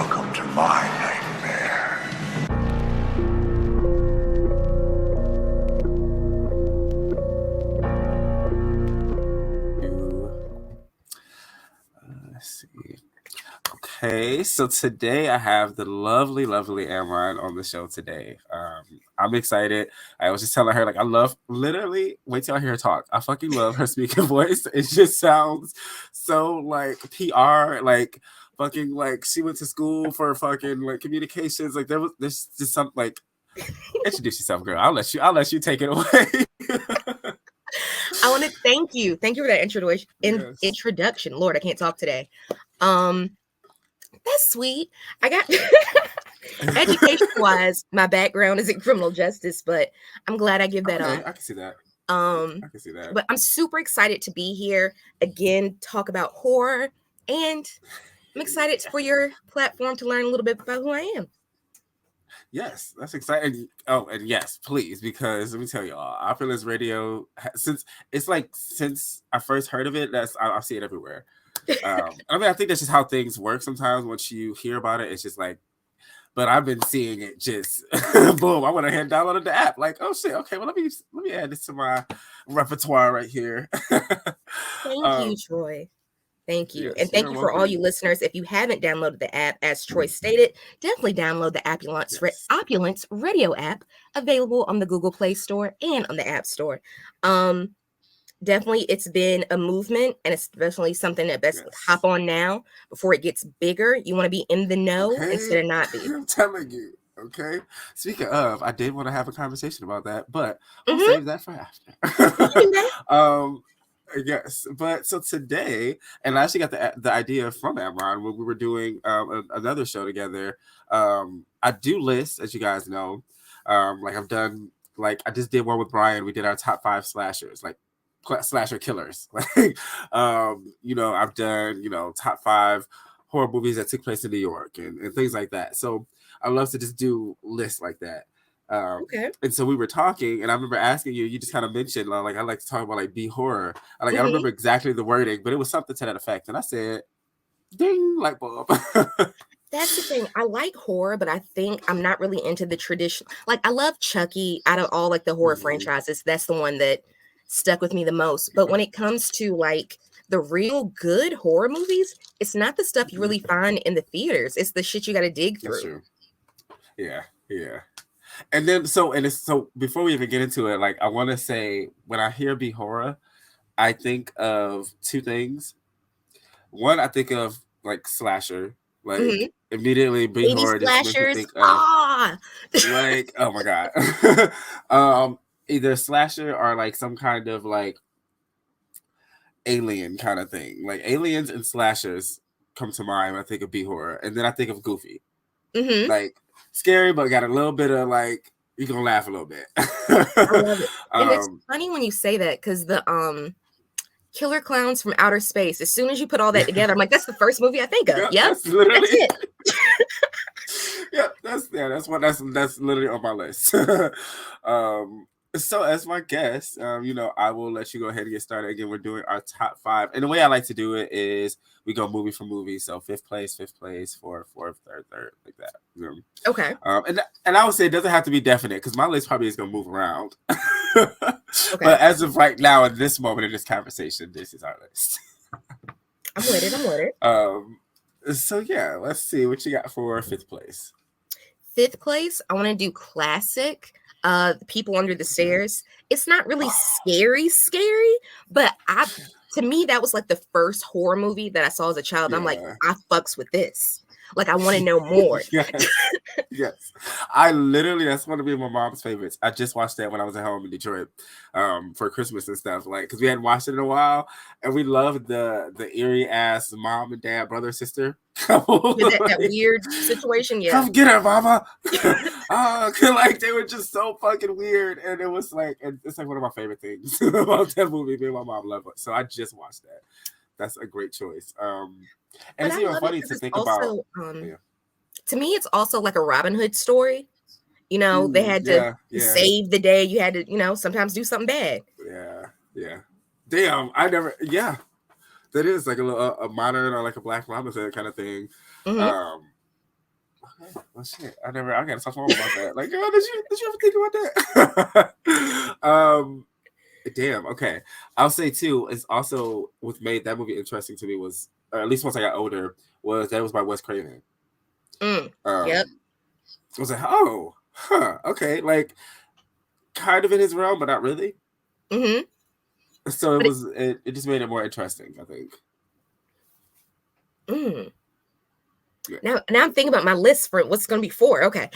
Welcome to my nightmare. Let's see. Okay, so today I have the lovely Amron on the show today. I'm excited. I was just telling her, like, I love, literally, wait till I hear her talk. I fucking love her speaking voice. It just sounds so, like, PR, like, fucking, like, she went to school for fucking, like, communications. Like, there's just something, like, introduce yourself, girl. I'll let you take it away. I want to thank you. Thank you for that introduction. Yes. Introduction. Lord, I can't talk today. That's sweet. I got education-wise, my background is in criminal justice, but I'm glad I give that Okay, up. I can see that. I can see that. But I'm super excited to be here again, talk about horror, and I'm excited for your platform to learn a little bit about who I am. Yes, that's exciting. Oh, and yes, please, because let me tell y'all, Opulence Radio, since I first heard of it, I see it everywhere. I mean, I think that's just how things work sometimes. Once you hear about it, it's just like, but I've been seeing it just boom. I went ahead and downloaded the app. Like, oh shit, okay, well let me add this to my repertoire right here. Thank you, Troy. Thank you. Yes, and thank you for all you listeners. If you haven't downloaded the app, as Troy stated, definitely download the Opulence Radio app, available on the Google Play Store and on the App Store. Definitely, it's been a movement, and it's definitely something that best hop on now before it gets bigger. You want to be in the know instead of not be. I'm telling you. Okay. Speaking of, I did want to have a conversation about that, but we'll save that for after. Yes, but so today, and I actually got the idea from Amron when we were doing another show together. I do lists, as you guys know. Like I've done, like I just did one with Brian. We did our top 5 slashers, like slasher killers. Like, I've done, top 5 horror movies that took place in New York and things like that. So I love to just do lists like that. Okay. And so we were talking, and I remember asking you. You just kind of mentioned, like, I like to talk about like B horror. I don't remember exactly the wording, but it was something to that effect. And I said, "Ding, light bulb." That's the thing. I like horror, but I think I'm not really into the tradition. Like, I love Chucky. Out of all like the horror franchises, that's the one that stuck with me the most. But when it comes to like the real good horror movies, it's not the stuff you really find in the theaters. It's the shit you got to dig through. That's true. Yeah. And then so before we even get into it, like I want to say when I hear B horror, I think of 2 things. One, I think of like slasher, like immediately B horror just makes me think of like, oh my god, either slasher or like some kind of like alien kind of thing. Like aliens and slashers come to mind when I think of B horror, and then I think of Goofy, like scary but got a little bit of like. You're gonna laugh a little bit. I love it. And it's funny when you say that because the Killer Clowns from Outer Space, as soon as you put all that together, I'm like, that's the first movie I think of. Yep. That's literally it. That's literally on my list. So as my guest, I will let you go ahead and get started. Again, we're doing our top 5. And the way I like to do it is we go movie for movie. So 5th place, 4th, 3rd, like that. Okay. And I would say it doesn't have to be definite because my list probably is going to move around. Okay. But as of right now, in this moment in this conversation, this is our list. I'm with it. So yeah, let's see what you got for 5th place. 5th place, I want to do classic. People Under the Stairs. It's not really scary, but to me that was like the first horror movie that I saw as a child. Yeah. I'm like, I fucks with this. Like, I want to know more. Yes. I literally, that's one of my mom's favorites. I just watched that when I was at home in Detroit for Christmas and stuff. Like, because we hadn't watched it in a while, and we loved the eerie ass mom and dad, brother, sister. that weird situation. Yeah. Come get her, mama. Like, they were just so fucking weird, and it was like, and it's like one of my favorite things about that movie. Me and my mom love it, so I just watched that. That's a great choice. And it's even funny to think about. To me, it's also like a Robin Hood story. They had to save the day. You had to, sometimes do something bad. Yeah. Damn, I never. Yeah, that is like a little a modern or like a Black Robin Hood kind of thing. well, shit. I gotta talk to mom about that. Like, girl, did you ever think about that? Damn. Okay. I'll say too. It's also what made that movie interesting to me was, or at least once I got older, was that it was by Wes Craven. Yep. I was like, oh, huh, okay, like kind of in his realm, but not really. Mm-hmm. So it just made it more interesting, I think. Yeah. Now I'm thinking about my list for what's going to be 4. Okay.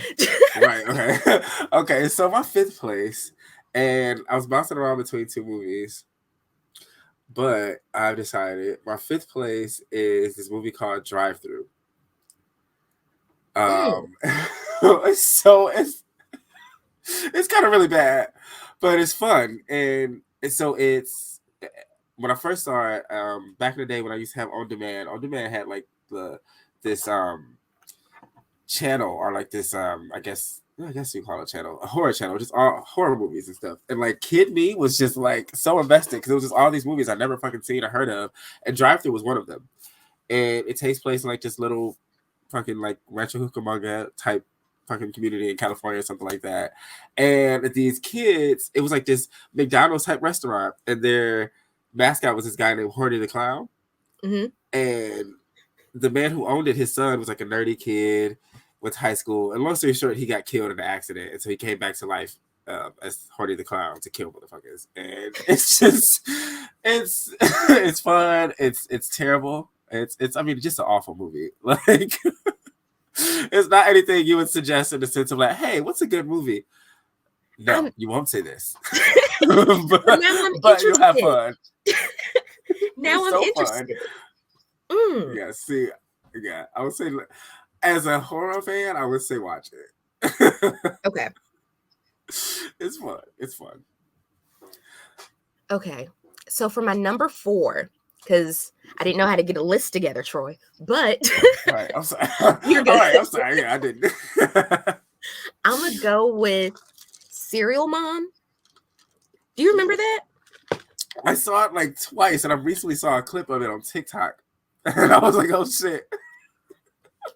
Right. Okay. Okay. So my 5th place, and I was bouncing around between 2 movies, but I've decided my 5th place is this movie called Drive Through. So it's kind of really bad, but it's fun, and it's when I first saw it back in the day when I used to have on demand had like this channel, or like this I guess you call it channel, a horror channel, just all horror movies and stuff. And like Kid Me was just like so invested because it was just all these movies I never fucking seen or heard of, and Drive Through was one of them. And it takes place in like this little fucking like Rancho Cucamonga type fucking community in California or something like that. And these kids, it was like this McDonald's type restaurant, and their mascot was this guy named Horny the Clown. Mm-hmm. And the man who owned it, his son was like a nerdy kid, went to high school, and long story short, he got killed in an accident, and so he came back to life as Horny the Clown to kill motherfuckers. And it's just it's fun. It's terrible. It's I mean, just an awful movie. Like it's not anything you would suggest in the sense of like, hey, what's a good movie? No, you won't say this. but you'll have fun. Now I'm interested. Yeah, see, yeah, I would say as a horror fan, I would say watch it. Okay. It's fun. It's fun. Okay. So for my number 4, because I didn't know how to get a list together, Troy, but all right, I'm sorry. You're good. All right, I'm sorry. Yeah, I didn't. I'm gonna go with Serial Mom. Do you remember that? I saw it like twice, and I recently saw a clip of it on TikTok, and I was like, "Oh shit!"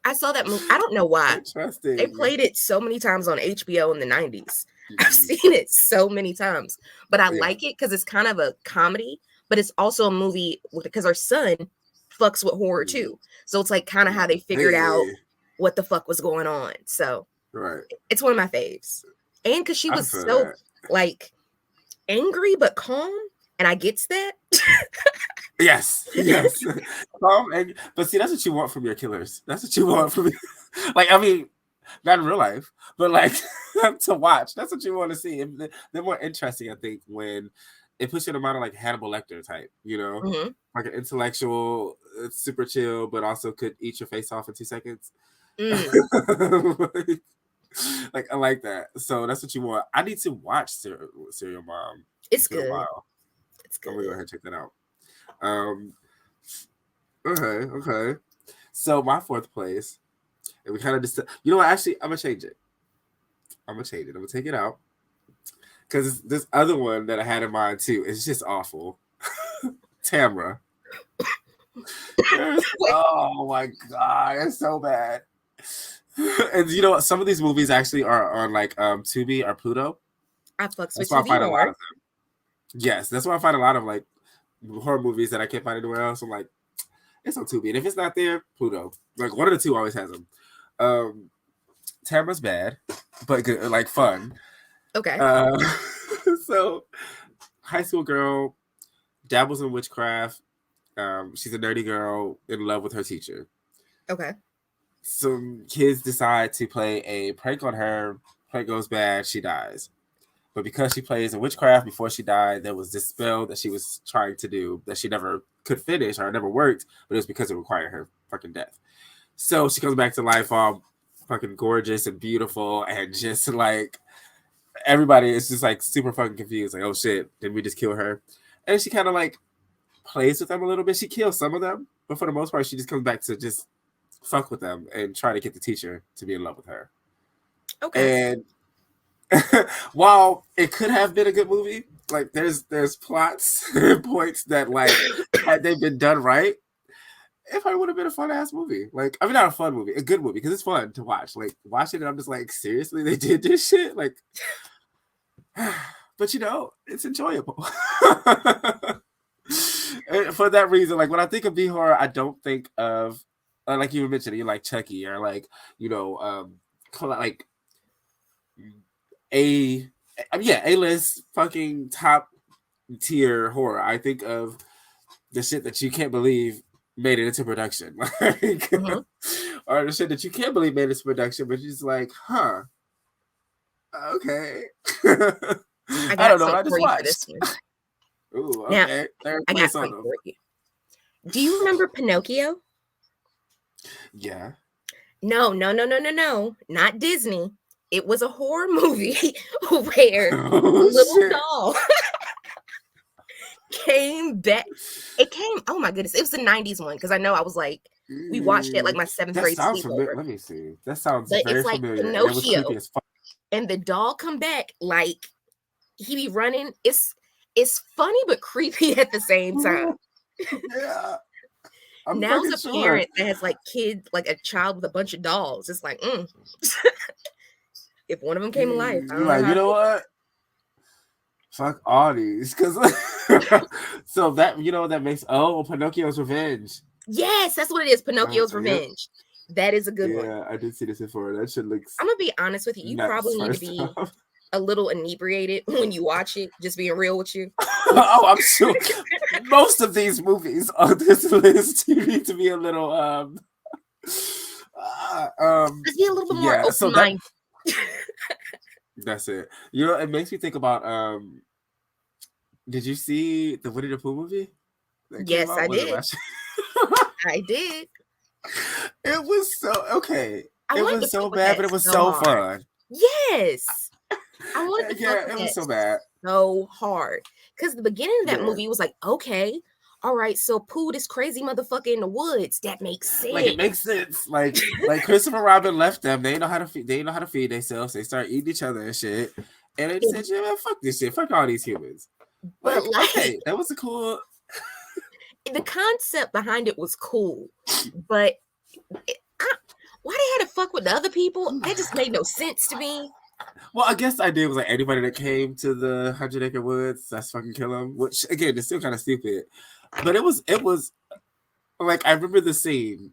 I saw that movie. I don't know why. Interesting. They played it so many times on HBO in the 90s. I've seen it so many times, but I like it because it's kind of a comedy, but it's also a movie because our son fucks with horror too. So it's like kind of how they figured out what the fuck was going on. So it's one of my faves. And because she was so like angry but calm, and I gets that. Yes. But see, that's what you want from your killers. That's what you want from me. Like, I mean, not in real life, but like to watch. That's what you want to see. They're more interesting, I think, when it puts you in the mind of like Hannibal Lecter type, you know, like an intellectual, super chill, but also could eat your face off in 2 seconds. Like I like that. So that's what you want. I need to watch Serial Mom. It's good. It's good. I'm gonna go ahead and check that out. Okay. So my 4th place, and we kind of just, you know what? Actually, I'm gonna change it. I'm gonna take it out because this other one that I had in mind too is just awful. Tamra. Oh my god, it's so bad. And you know what? Some of these movies actually are on like Tubi or Pluto. That's why I find a lot of them. Yes, that's why I find a lot of like horror movies that I can't find anywhere else. I'm like, it's on Tubi, and if it's not there, Pluto. Like one of the two always has them. Tamra's bad, but good, like fun. Okay. So, high school girl dabbles in witchcraft. She's a nerdy girl in love with her teacher. Okay. Some kids decide to play a prank on her. Prank goes bad. She dies. But because she plays in witchcraft, before she died, there was this spell that she was trying to do that she never could finish or never worked, but it was because it required her fucking death. So she comes back to life all fucking gorgeous and beautiful, and just like everybody is just like super fucking confused. Like, oh shit, did we just kill her? And she kind of like plays with them a little bit. She kills some of them, but for the most part, she just comes back to just fuck with them and try to get the teacher to be in love with her. Okay. And while it could have been a good movie, like there's plots and points that like had they been done right, it probably would have been a fun ass movie. Like, I mean, not a fun movie, a good movie because it's fun to watch. Like, watching it, I'm just like, seriously, they did this shit. Like, but you know, it's enjoyable. And for that reason, like when I think of B horror, I don't think of like you were mentioning, like Chucky or like like A-list fucking top tier horror. I think of the shit that you can't believe made it into production, like, or the shit that you can't believe made it into production, but you're just like, huh, okay. I don't know. I just watched. Ooh, okay. Now, I got something for you. Do you remember Pinocchio? Yeah. No, not Disney. It was a horror movie where a little doll came back. It came, oh my goodness, it was the 90s one, because I know I was like, we watched it like my 7th grade sleepover. Let me see. That sounds but very it's like familiar. Pinocchio, it was creepy as fuck. And the doll come back, like, he be running. It's funny but creepy at the same time. Yeah. Now as a parent that has like kids, like a child with a bunch of dolls, it's like, if one of them came alive, I don't know. You know what? Fuck all these, because so that that makes Pinocchio's Revenge. Yes, that's what it is. Pinocchio's Revenge. Yep. That is a good one. Yeah, I did see this before. That shit looks. I'm gonna be honest with you. You probably need to be a little inebriated when you watch it. Just being real with you. Oh, I'm sure. Most of these movies on this list, you need to be a little just be a little bit more open-minded. That's it. You know, it makes me think about did you see the Winnie the Pooh movie? Yes, I did. I did. It was so okay. It was so bad, but it was so fun. Yes. I wanted to it was so bad. So hard. Because the beginning of that movie was like, okay, all right, so Pooh, this crazy motherfucker in the woods. That makes sense. Like, it makes sense. Like Christopher Robin left them. They know how to feed themselves. They start eating each other and shit. And they said, yeah, man, fuck this shit. Fuck all these humans. But okay, that was a cool. The concept behind it was cool, but why they had to fuck with the other people? That just made no sense to me. Well, I guess the idea was like anybody that came to the 100-acre woods, that's fucking kill them. Which again, is still kind of stupid. But it was like, I remember the scene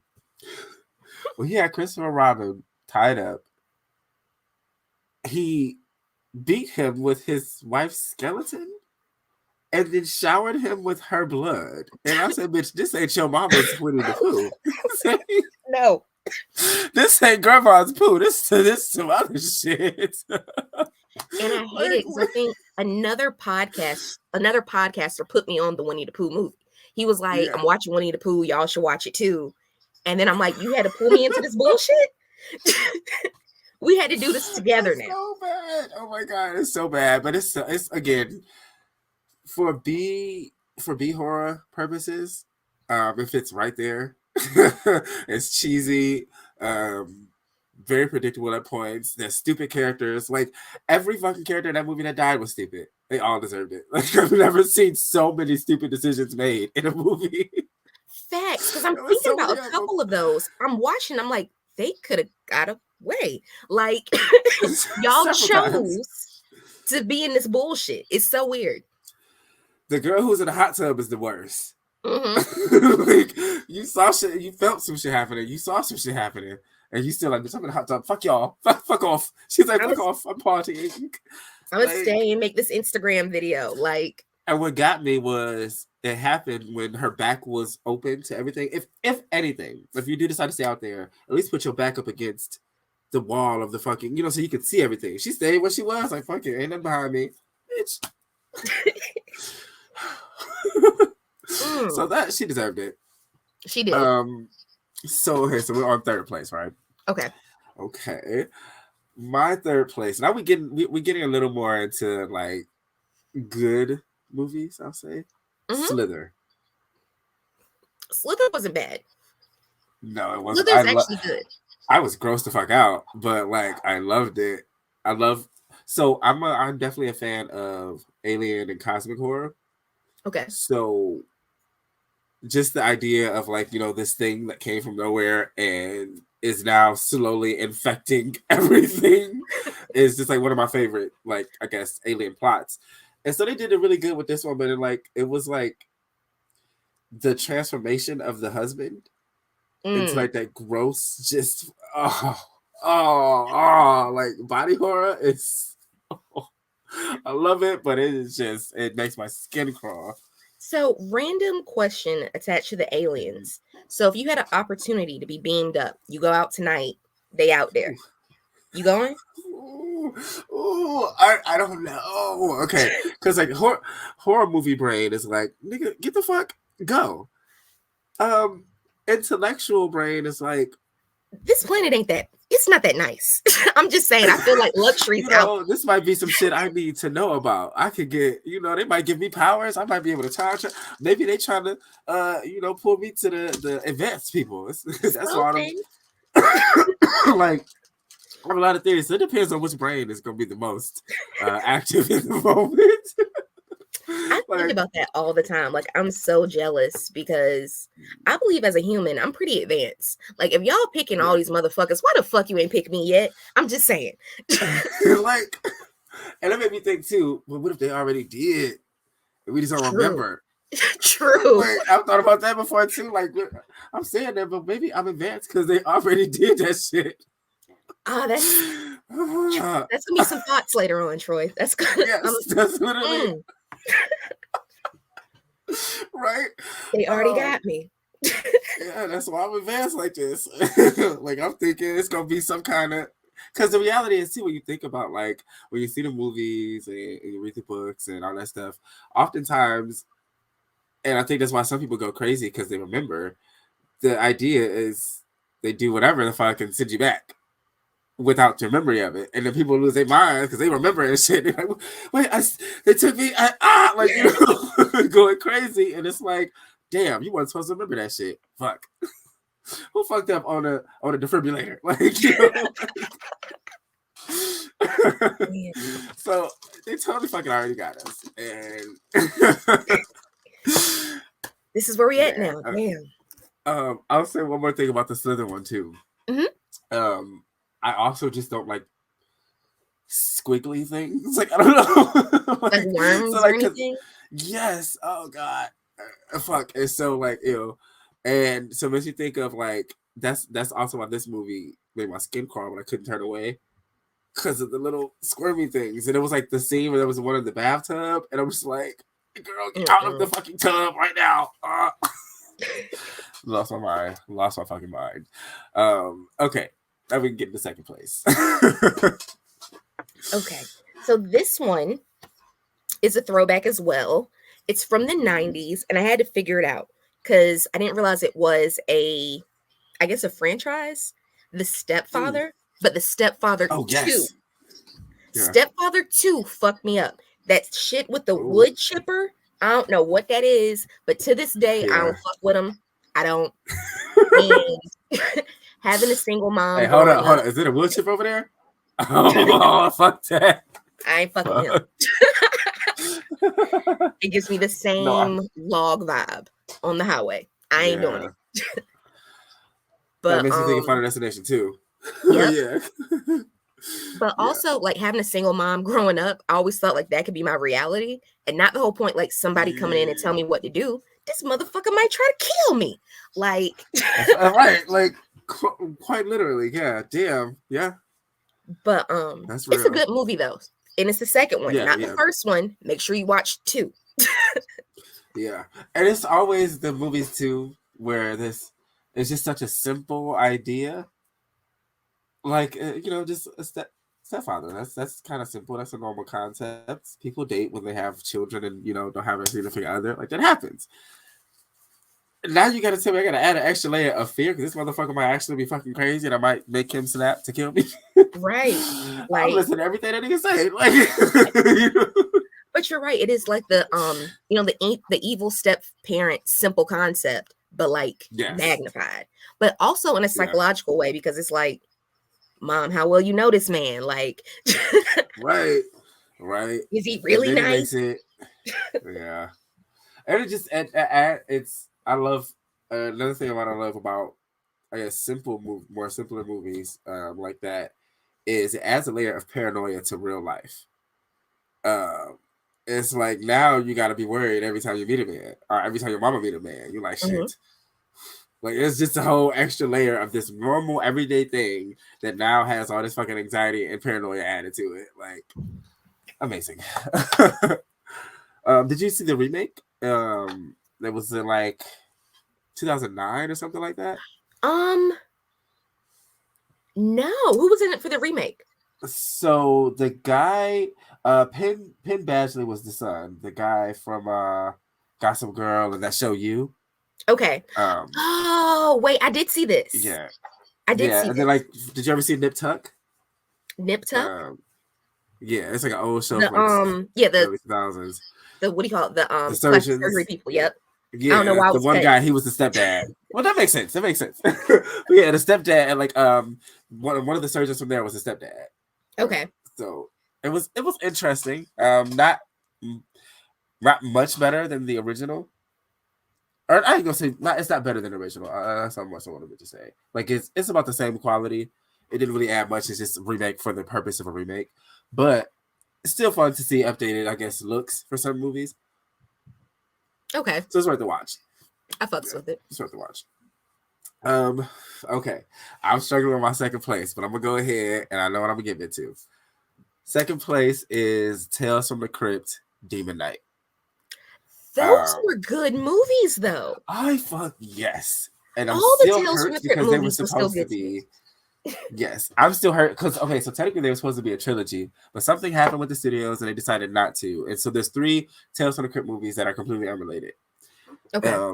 when he had Christopher Robin tied up. He beat him with his wife's skeleton and then showered him with her blood. And I said, bitch, this ain't your mama's Winnie the Pooh. No. This ain't grandma's Pooh. This some other shit. And I hate it because I think another podcaster put me on the Winnie the Pooh movie. He was like, I'm watching Winnie the Pooh. Y'all should watch it too. And then I'm like, you had to pull me into this bullshit? We had to do this together now. So bad. Oh my God, it's so bad. But it's again, for B horror purposes, it fits right there. It's cheesy, very predictable at points. There's stupid characters. Like, every fucking character in that movie that died was stupid. They all deserved it. Like, I've never seen so many stupid decisions made in a movie. Facts, because I'm thinking about a couple of those. I'm watching. I'm like, they could have got away. Like, y'all chose to be in this bullshit. It's so weird. The girl who's in the hot tub is the worst. Mm-hmm. Like, you saw shit, you felt some shit happening, you saw some shit happening, and you still like, I'm in the hot tub. Fuck y'all. Fuck off. She's like, fuck off. I'm partying. I'm gonna stay and make this Instagram video. Like, and what got me was it happened when her back was open to everything. If anything, if you do decide to stay out there, at least put your back up against the wall of the fucking, so you could see everything. She stayed where she was. Like, fuck it, ain't nothing behind me, bitch. So that she deserved it. She did. So we're on third place, right? Okay. My third place. Now we're getting a little more into like good movies, I'll say. Mm-hmm. Slither wasn't bad. No, it wasn't. Slither's actually good. I was grossed the fuck out, but like I loved it. So I'm definitely a fan of alien and cosmic horror. Okay. So just the idea of like, you know, this thing that came from nowhere and is now slowly infecting everything is just like one of my favorite, like, I guess, alien plots. And so they did it really good with this one, but it was like the transformation of the husband into like that gross, just like body horror. It's I love it, but it makes my skin crawl. So, random question attached to the aliens. So, if you had an opportunity to be beamed up, you go out tonight, they out there. You going? I don't know. Okay, because like horror movie brain is like, nigga, get the fuck go. Intellectual brain is like, this planet ain't that. It's not that nice. I'm just saying. I feel like luxury's out. This might be some shit I need to know about. I could get, they might give me powers. I might be able to charge. Maybe they trying to, pull me to the advanced people. That's why I'm like. I have a lot of theories. So it depends on which brain is going to be the most active in the moment. I think about that all the time. Like, I'm so jealous because I believe as a human, I'm pretty advanced. Like, if y'all picking all these motherfuckers, why the fuck you ain't pick me yet? I'm just saying. Like, and that made me think too, well, what if they already did? We just don't remember. True. Like, I've thought about that before too. Like, I'm saying that, but maybe I'm advanced because they already did that shit. That's gonna be some thoughts later on, Troy. That's gonna that's literally right. They already got me. Yeah, that's why I'm advanced like this. Like, I'm thinking it's gonna be some kind of, because the reality is too, when you think about like when you see the movies and you read the books and all that stuff, oftentimes, and I think that's why some people go crazy because they remember. The idea is they do whatever the fuck and send you back without your memory of it, and then people lose their minds because they remember and shit. They're like, wait, they took me, going crazy, and it's like, damn, you weren't supposed to remember that shit. Fuck, who fucked up on a defibrillator? Like, so they totally fucking already got us, and this is where we at now. Damn. I'll say one more thing about the Slither one too. Mm-hmm. I also just don't like squiggly things. Like, I don't know. Like worms or anything? Yes. Oh, God. Fuck. It's so, like, ew. And so makes you think of, like, that's also why this movie made my skin crawl when I couldn't turn away. Because of the little squirmy things. And it was, like, the scene where there was one in the bathtub. And I was like, girl, get out of the fucking tub right now. Lost my fucking mind. Okay. Now we can get into second place. Okay. So this one is a throwback as well. It's from the 90s, and I had to figure it out because I didn't realize it was a franchise. The Stepfather, but the Stepfather 2. Yes. Yeah. Stepfather 2 fucked me up. That shit with the wood chipper, I don't know what that is, but to this day, I don't fuck with him. I don't. And having a single mom. Hey, hold on. Is it a wood chipper over there? Oh, fuck that. I ain't fucking him. It gives me the same log vibe on the highway. I ain't doing it. But that makes me think of Final Destination too. Yep. Yeah. But also, like, having a single mom growing up, I always felt like that could be my reality, and not the whole point, like somebody coming in and tell me what to do. This motherfucker might try to kill me. Like, right, like quite literally, yeah. Damn, yeah. But it's a good movie though, and it's the second one, not the first one. Make sure you watch 2. Yeah, and it's always the movies too where it's just such a simple idea, like just a stepfather. That's kind of simple. That's a normal concept. People date when they have children and don't have a significant other. Like, that happens. Now you gotta tell me I gotta add an extra layer of fear because this motherfucker might actually be fucking crazy and I might make him snap to kill me. Right. Like, I listen to everything that nigga say. Like, But you're right. It is like the the evil step parent simple concept, but like magnified. But also in a psychological way, because it's like, Mom, how well you know this man? Like, right. Is he really nice? Yeah. And it just it's I love another thing about I love about I guess more simpler movies like that is it adds a layer of paranoia to real life. Um, it's like now you got to be worried every time you meet a man, or every time your mama meet a man. You're like, Mm-hmm. shit. Like it's just a whole extra layer of this normal everyday thing that now has all this fucking anxiety and paranoia added to it. Like amazing. Did you see the remake? That was in like 2009 or something like that. No. Who was in it for the remake? So the guy, Penn Badgley was the son. The guy from Gossip Girl and that show You. Okay. Um, Oh, wait, I did see this. yeah, I did see and then this. like, did you ever see Nip Tuck? Nip Tuck? Yeah, it's like an old show The from like the early 2000s. what do you call it? The The plastic surgery surgeons. people. Yep. I don't know Yeah, why I the was one cutting. guy, he was the stepdad. Well, that makes sense. But yeah, the stepdad and like one of the surgeons from there was the stepdad. Okay. So it was interesting. Not much better than the original. Or I ain't gonna say not. It's not better than the original. That's not much I wanted to say. Like it's about the same quality. It didn't really add much. It's just a remake for the purpose of a remake. But it's still fun to see updated, I guess, looks for some movies. Okay. So it's worth the watch. I fucks with it. It's worth the watch. Okay. I'm struggling with my second place, but I'm gonna go ahead and I know what I'm gonna give it to. Second place is Tales from the Crypt, Demon Knight. Those were good movies, though. I fuck yes. And I'm All the still Tales from hurt the Crypt because they were movies were still supposed to good to me. be. Yes, I'm still hurt because okay, so technically they were supposed to be a trilogy, but something happened with the studios and they decided not to. And so there's 3 Tales from the Crypt movies that are completely unrelated. Okay.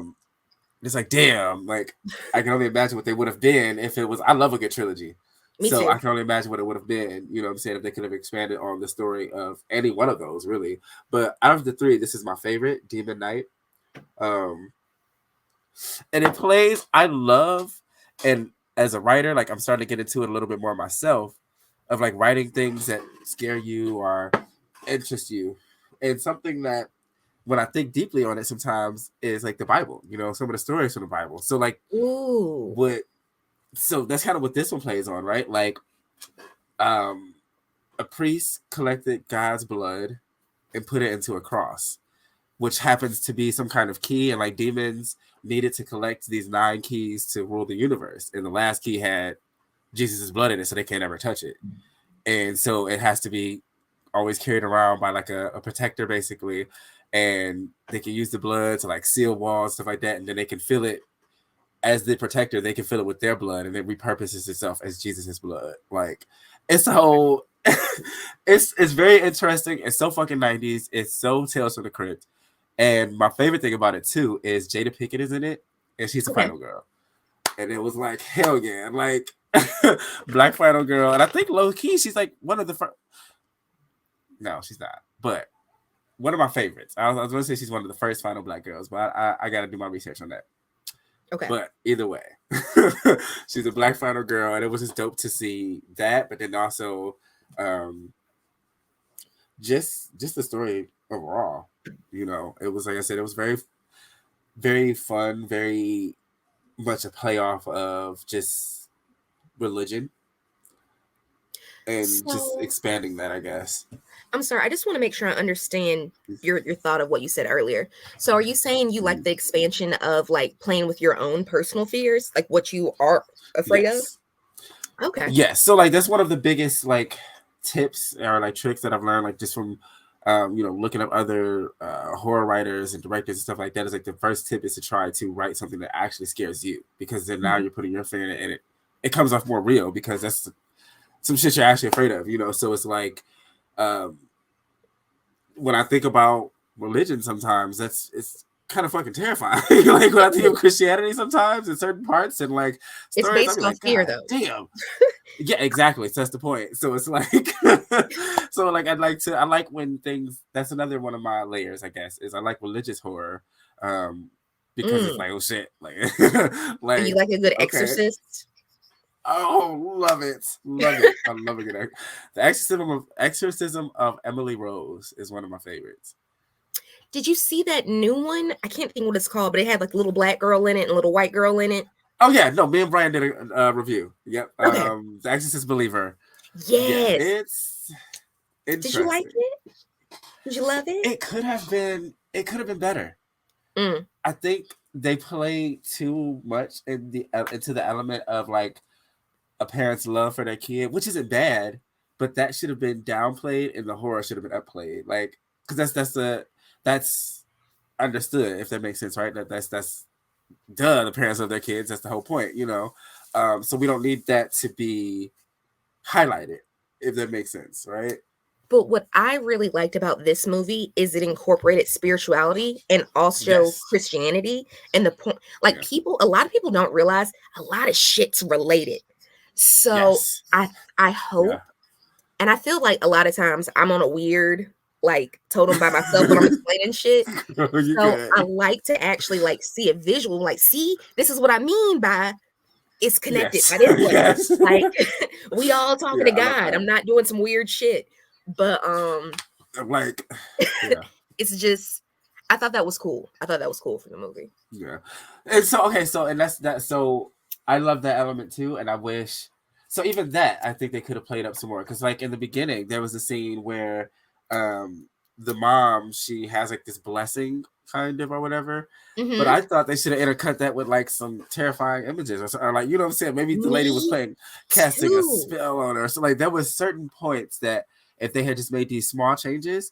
It's like damn, like I can only imagine what they would have been if it was. I love a good trilogy. Me So too. I can only imagine what it would have been, you know what I'm saying, if they could have expanded on the story of any one of those, really. But out of the 3, this is my favorite, Demon Knight. And it plays, I love, and as a writer, like I'm starting to get into it a little bit more myself, of like writing things that scare you or interest you. And something that when I think deeply on it sometimes is like the Bible, you know, some of the stories from the Bible. So like Ooh. So that's kind of what this one plays on, right? Like a priest collected God's blood and put it into a cross, which happens to be some kind of key, and like demons needed to collect these 9 keys to rule the universe. And the last key had Jesus's blood in it, so they can't ever touch it. And so it has to be always carried around by like a protector, basically. And they can use the blood to like seal walls, stuff like that, and then they can fill it as the protector. They can fill it with their blood, and it repurposes itself as Jesus's blood. Like it's a whole, it's very interesting. It's so fucking 90s. It's so Tales from the Crypt. And my favorite thing about it too is Jada Pinkett is in it, and she's the final girl. And it was like hell yeah, like Black final girl. And I think low key she's like one of the first. No, she's not. But one of my favorites. I was going to say she's one of the first final Black girls, but I got to do my research on that. Okay. But either way, she's a Black final girl, and it was just dope to see that. But then also, just the story overall. You know, it was like I said, it was very, very fun, very much a playoff of just religion and just expanding that, I guess. I'm sorry, I just want to make sure I understand your thought of what you said earlier. So are you saying you like the expansion of like playing with your own personal fears, like what you are afraid of? Okay. Yes. So like that's one of the biggest like tips or like tricks that I've learned, like just from you know, looking up other horror writers and directors and stuff like that. Is like the first tip is to try to write something that actually scares you, because then now you're putting your fear in it, and it comes off more real, because that's some shit you're actually afraid of, you know. So it's like when I think about religion, sometimes it's kind of fucking terrifying. Like when I think of Christianity, sometimes in certain parts and like it's stories, based I'm off like, fear, though. Damn. Yeah, exactly. So that's the point. So it's like, so like I like when things. That's another one of my layers, I guess, is I like religious horror, because it's like, oh shit, like, like and you like a good exorcist. Oh, love it. I love a good The Exorcism of Emily Rose is one of my favorites. Did you see that new one? I can't think what it's called, but it had like a little black girl in it and a little white girl in it. Oh yeah, no, me and Brian did a review. Yep. Okay. The Exorcist Believer. Yes. Yeah, it's interesting. Did you like it? Did you love it? It could have been better. I think they play too much into the element of like a parent's love for their kid, which isn't bad, but that should have been downplayed and the horror should have been upplayed. Like, because that's understood, if that makes sense, right? That's the parents of their kids. That's the whole point, you know. So we don't need that to be highlighted, if that makes sense, right? But what I really liked about this movie is it incorporated spirituality and also Christianity. And the point, like a lot of people don't realize a lot of shit's related. So I hope, and I feel like a lot of times I'm on a weird like totem by myself when I'm explaining shit. So I like to actually like see a visual, like, see, this is what I mean by it's connected by this way. Like we all talking to God. I'm not doing some weird shit. But like it's just I thought that was cool. I thought that was cool for the movie. Yeah. And so and that's that. So I love that element too, and I wish so even that I think they could have played up some more, because like in the beginning there was a scene where the mom, she has like this blessing kind of or whatever, but I thought they should have intercut that with like some terrifying images or like, you know what I'm saying, maybe the lady was casting a spell on her, so like there was certain points that if they had just made these small changes,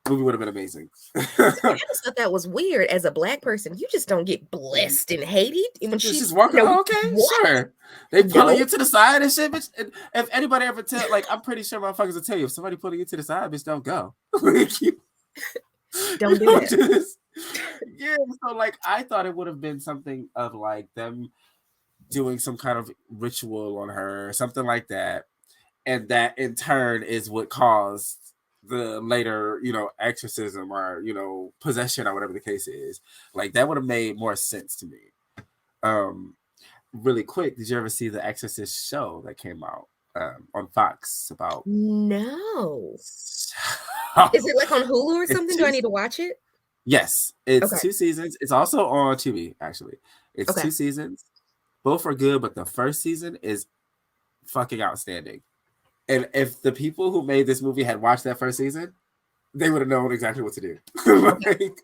the movie would have been amazing. I just thought that was weird. As a black person, you just don't get blessed and hated. When she's just walking, sure. They pulling you to the side and shit, bitch. And if anybody ever tell, like, I'm pretty sure motherfuckers will tell you, if somebody pulling you to the side, bitch, don't go. Don't do that. Yeah, so like I thought it would have been something of like them doing some kind of ritual on her, something like that. And that in turn is what caused the later, you know, exorcism or, you know, possession or whatever the case is. Like that would have made more sense to me. Really quick, did you ever see the Exorcist show that came out on Fox about? No. Is it like on Hulu or something? Do I need to watch it? Yes, it's 2 seasons. It's also on TV, actually. It's 2 seasons. Both are good, but the first season is fucking outstanding. And if the people who made this movie had watched that first season, they would have known exactly what to do. Like,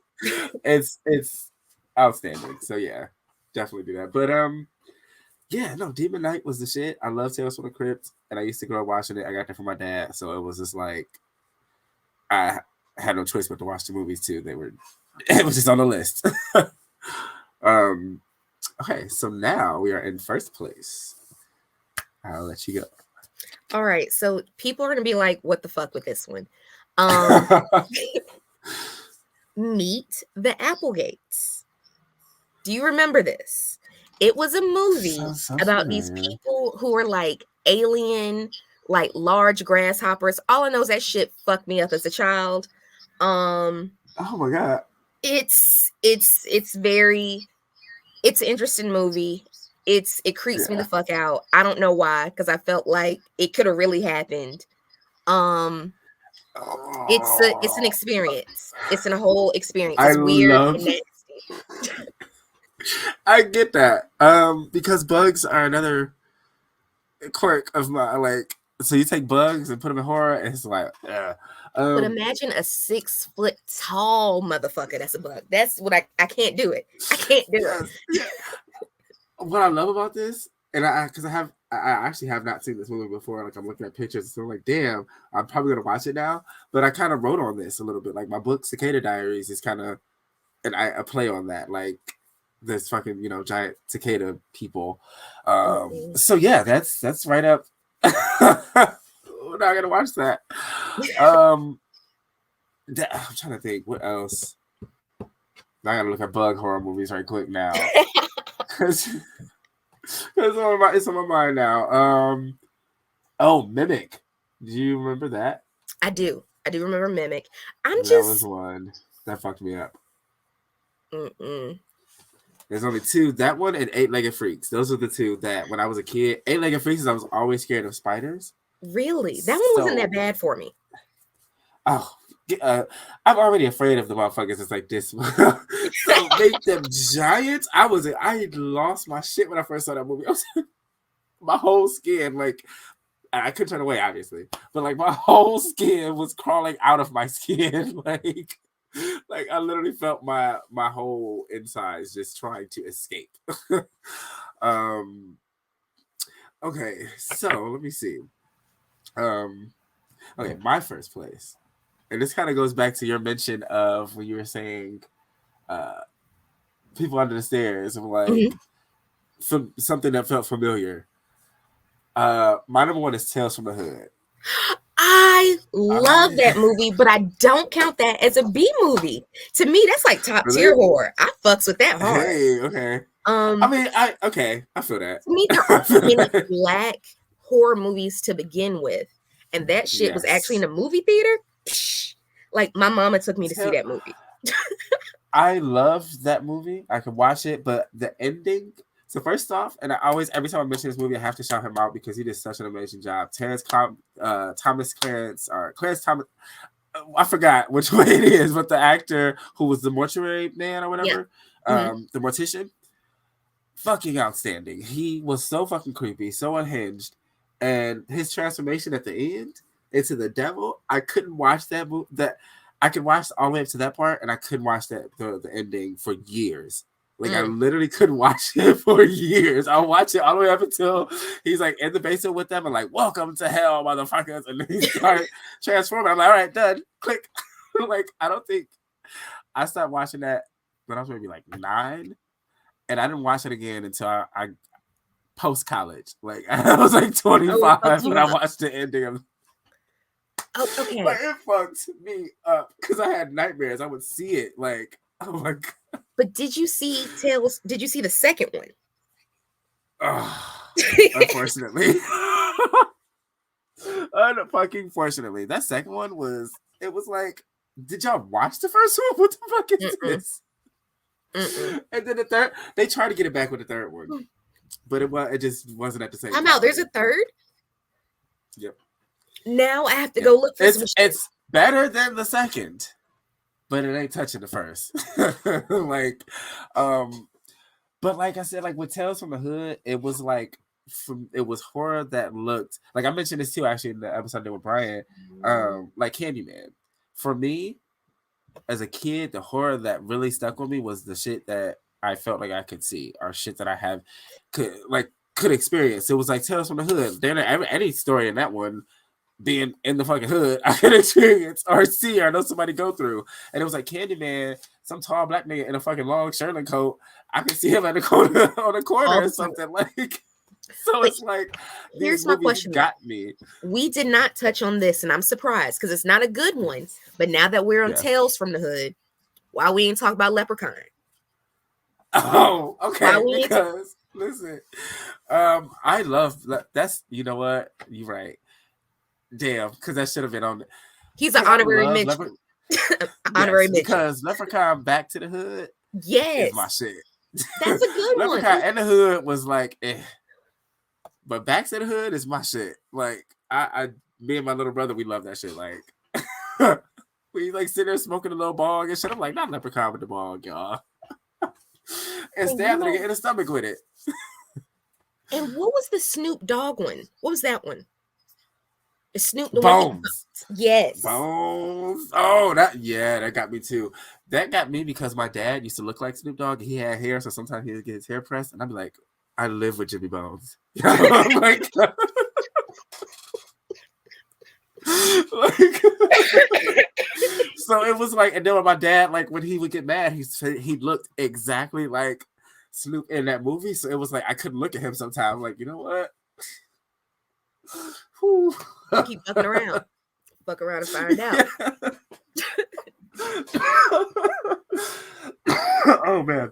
it's outstanding. So yeah, definitely do that. But yeah, no, Demon Knight was the shit. I love Tales from the Crypt, and I used to grow up watching it. I got that from my dad, so it was just like I had no choice but to watch the movies too. It was just on the list. Okay, so now we are in first place. I'll let you go. All right, so people are gonna be like, "What the fuck with this one?" Meet the Applegates. Do you remember this? It was a movie about these people who are like alien, like large grasshoppers. All I know is that shit fucked me up as a child. Oh my god! It's an interesting movie. It creeps me the fuck out. I don't know why, because I felt like it could have really happened. It's an experience. It's a whole experience. It's weird and nasty. I get that. Because bugs are another quirk of my like. So you take bugs and put them in horror, and it's like, but imagine a 6 foot tall motherfucker that's a bug. That's what I can't do it. I can't do it. What I love about this, and I actually have not seen this movie before. Like I'm looking at pictures, so I'm like, damn, I'm probably gonna watch it now. But I kind of wrote on this a little bit. Like my book, Cicada Diaries, is kind of, and I play on that. Like this fucking, you know, giant cicada people. So yeah, that's right up. We're not gonna watch that. I'm trying to think what else. I gotta look at bug horror movies right quick now. Because it's on my mind now. Mimic. Do you remember that? I do remember Mimic. That was one that fucked me up. There's only 2. That one and 8-Legged Freaks. Those are the 2 that when I was a kid. 8-Legged Freaks, I was always scared of spiders. Really? That one wasn't that bad for me. Oh, I'm already afraid of the motherfuckers. It's like this. So make them giants. I lost my shit when I first saw that movie. I was my whole skin, like, I couldn't turn away, obviously, but like my whole skin was crawling out of my skin, like I literally felt my whole insides just trying to escape. Okay, so let me see. Okay, my first place, and this kind of goes back to your mention of when you were saying, people under the stairs, and like something that felt familiar. My number one is Tales from the Hood. I love that movie, but I don't count that as a B movie. To me, that's like top tier horror. I fucks with that hard. Hey, okay. I mean, I feel that. To me, there aren't many black horror movies to begin with, and that shit was actually in a movie theater. Like my mama took me to see that movie. I love that movie. I can watch it, but the ending. So first off, and I always, every time I mention this movie, I have to shout him out because he did such an amazing job. Clarence Thomas. I forgot which way it is, but the actor who was the mortuary man or whatever, the mortician, fucking outstanding. He was so fucking creepy, so unhinged, and his transformation at the end into the devil. I couldn't watch that movie. I could watch all the way up to that part, and I couldn't watch the ending for years. Like I literally couldn't watch it for years. I'll watch it all the way up until he's like in the basement with them and like, "Welcome to hell, motherfuckers!" And then he started transforming. I'm like, "All right, done." Click. Like I don't think I stopped watching that when I was maybe like 9, and I didn't watch it again until I post college. Like I was like 25 when I watched the ending of. Oh, okay. But it fucked me up because I had nightmares. I would see it like, oh my god. But did you see Tales? Did you see the second one? Unfortunately. Unfucking-fortunately. That second one was like, did y'all watch the first one? What the fuck is this? And then the third, they tried to get it back with the third one. But it just wasn't at the same time. I'm out. There's a third? Yep. Now I have to go look for some shit. It's better than the second. But it ain't touching the first. Like, but like I said, like with Tales from the Hood, it was like it was horror that looked like I mentioned this too actually in the episode I did with Brian, like Candyman. For me, as a kid, the horror that really stuck with me was the shit that I felt like I could see, or shit that could experience. It was like Tales from the Hood. There, any story in that one. Being in the fucking hood, I could experience or see or know somebody go through. And it was like Candyman, some tall black nigga in a fucking long Sherman coat. I could see him at the corner on the corner or something. Like, so it's like here's my question. Got me. We did not touch on this, and I'm surprised because it's not a good one. But now that we're on Tales from the Hood, why we ain't talk about Leprechaun? Oh, okay. Because listen, I love that's you know what? You're right. Damn, because that should have been on. He's an honorary mention. Honorary mention. Because Leprechaun Back to the Hood is my shit. That's a good one. Leprechaun and the Hood was like, but Back to the Hood is my shit. Like, me and my little brother, we love that shit. Like, we like sit there smoking a little bong and shit. I'm like, not Leprechaun with the bong, y'all. And stab the nigga in the stomach with it. And what was the Snoop Dogg one? What was that one? Snoop Bones. Yes. Bones. Oh, that got me too. That got me because my dad used to look like Snoop Dogg. He had hair, so sometimes he would get his hair pressed, and I'd be like, I live with Jimmy Bones. I'm like, so it was like, and then when my dad, like when he would get mad, he looked exactly like Snoop in that movie. So it was like I couldn't look at him sometimes. Like, you know what? Keep fucking around. Fuck around and find out. Oh man.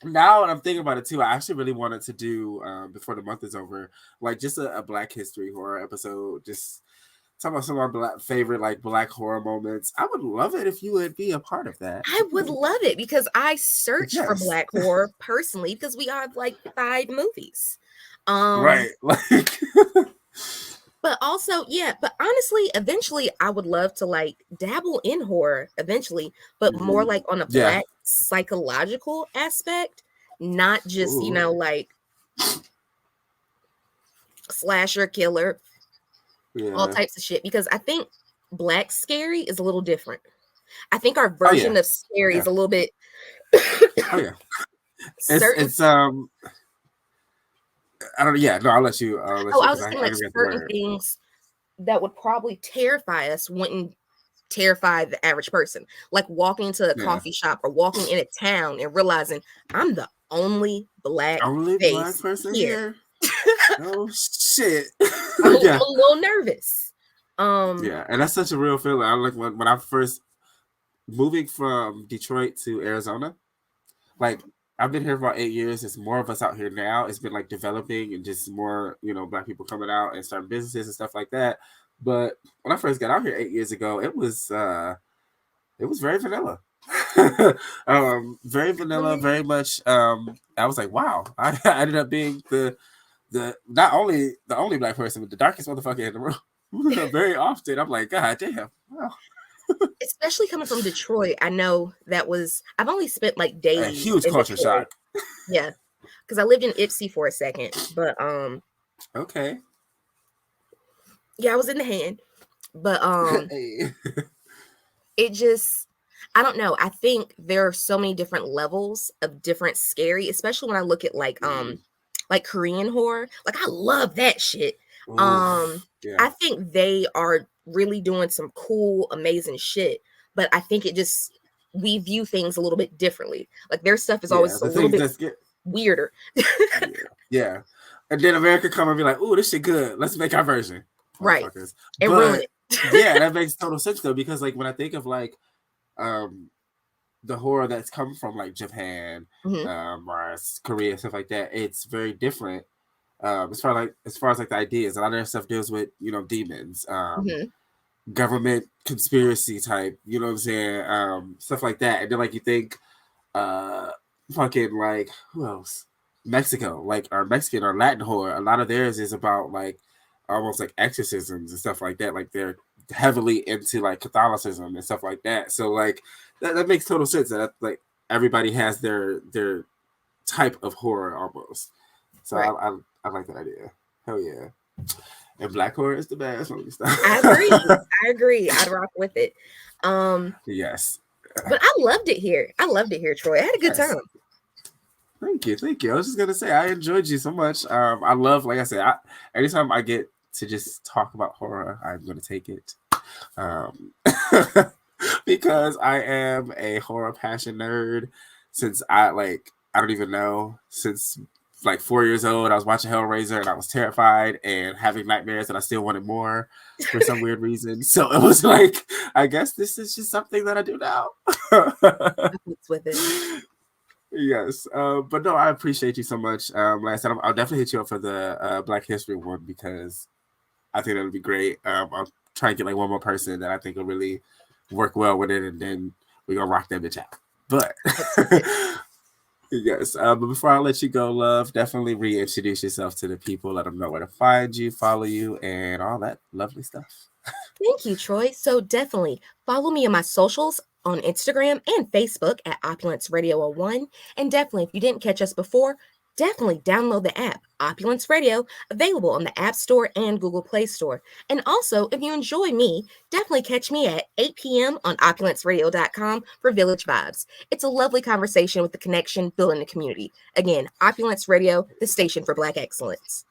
Now that I'm thinking about it too, I actually really wanted to do before the month is over, like just a Black History horror episode. Just talk about some of our favorite like Black horror moments. I would love it if you would be a part of that. I would love it because I search for Black horror personally because we have like 5 movies. Right, like But also, yeah, but honestly, eventually I would love to like dabble in horror eventually, but more like on a Yeah. black psychological aspect, not just, you Ooh. know, like slasher killer, all Yeah. types of shit. Because I think black scary is a little different. I think our Oh version yeah. of scary is Yeah. a little bit Oh yeah. certain. It's I don't. Yeah. No. I'll let Oh, you I was because just I saying like didn't get the certain word. things that would probably terrify us wouldn't terrify the average person. Like walking into a Yeah. coffee shop or walking in a town and realizing I'm the only black Only black face person here. here. Oh shit. I'm Yeah. a little nervous. Yeah. And that's such a real feeling. I like when I first moving from Detroit to Arizona. Like I've been here for about 8 years. It's more of us out here now. It's been like developing and just more, black people coming out and starting businesses and stuff like that. But when I first got out here 8 years ago, it was very vanilla. Very vanilla, very much I was like, wow. I ended up being the not only the only black person, but the darkest motherfucker in the room. Very often. I'm like, God damn. Wow. Especially coming from Detroit, I know I've only spent like A days huge in culture Detroit. shock. Yeah. Because I lived in Ipsy for a second. But Okay. yeah, I was in the hand. But Hey. it just I don't know. I think there are so many different levels of different scary, especially when I look at like Korean horror. Like I love that shit. Oof. Yeah. I think they are really doing some cool, amazing shit. But I think we view things a little bit differently. Like their stuff is Yeah. always a The little things bit that's get weirder. yeah. Yeah. And then America come and be like, ooh, this shit good. Let's make our version. Right. Motherfuckers. And ruin But it. yeah, that makes total sense though, because like when I think of like the horror that's come from like Japan, or Korea, stuff like that, it's very different. As far as like the ideas, a lot of that stuff deals with demons, government conspiracy type, you know what I'm saying, stuff like that. And then like you think, fucking like who else? Mexico, like our Mexican or Latin horror. A lot of theirs is about like almost like exorcisms and stuff like that. Like they're heavily into like Catholicism and stuff like that. So like that makes total sense that like everybody has their type of horror almost. So Right. I like that idea. Hell yeah. And black horror is the best. I agree. I'd rock with it. Yes. But I loved it here. Troy. I had a good time. Thank you. I was just gonna say I enjoyed you so much. I love, like I said, anytime I get to just talk about horror, I'm gonna take it. Because I am a horror passion nerd since I don't even know, since like 4 years old. I was watching Hellraiser and I was terrified and having nightmares and I still wanted more for some weird reason. So it was like, I guess this is just something that I do now. With it. Yes, but no, I appreciate you so much. Like I said, I'll definitely hit you up for the Black History one because I think that'll be great. I'll try and get like one more person that I think will really work well with it, and then we're gonna rock that bitch out. But yes, but before I let you go, love, definitely reintroduce yourself to the people, let them know where to find you, follow you, and all that lovely stuff. Thank you, Troy. So definitely follow me on my socials on Instagram and Facebook at Opulence Radio 01. And definitely, if you didn't catch us before, definitely download the app, Opulence Radio, available on the App Store and Google Play Store. And also, if you enjoy me, definitely catch me at 8 p.m. on opulenceradio.com for Village Vibes. It's a lovely conversation with the connection, building the community. Again, Opulence Radio, the station for Black excellence.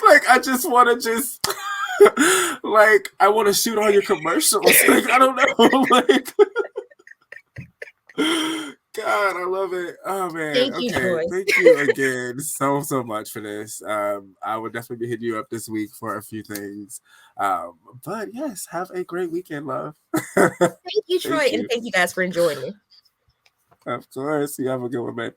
Like I just want to like I want to shoot all your commercials. Like I don't know. Like God, I love it. Oh man. Thank you, Troy. Thank you again so much for this. I would definitely be hitting you up this week for a few things. But yes, have a great weekend, love. Thank you, Troy, and thank you guys for enjoying me. Of course. You have a good one, man.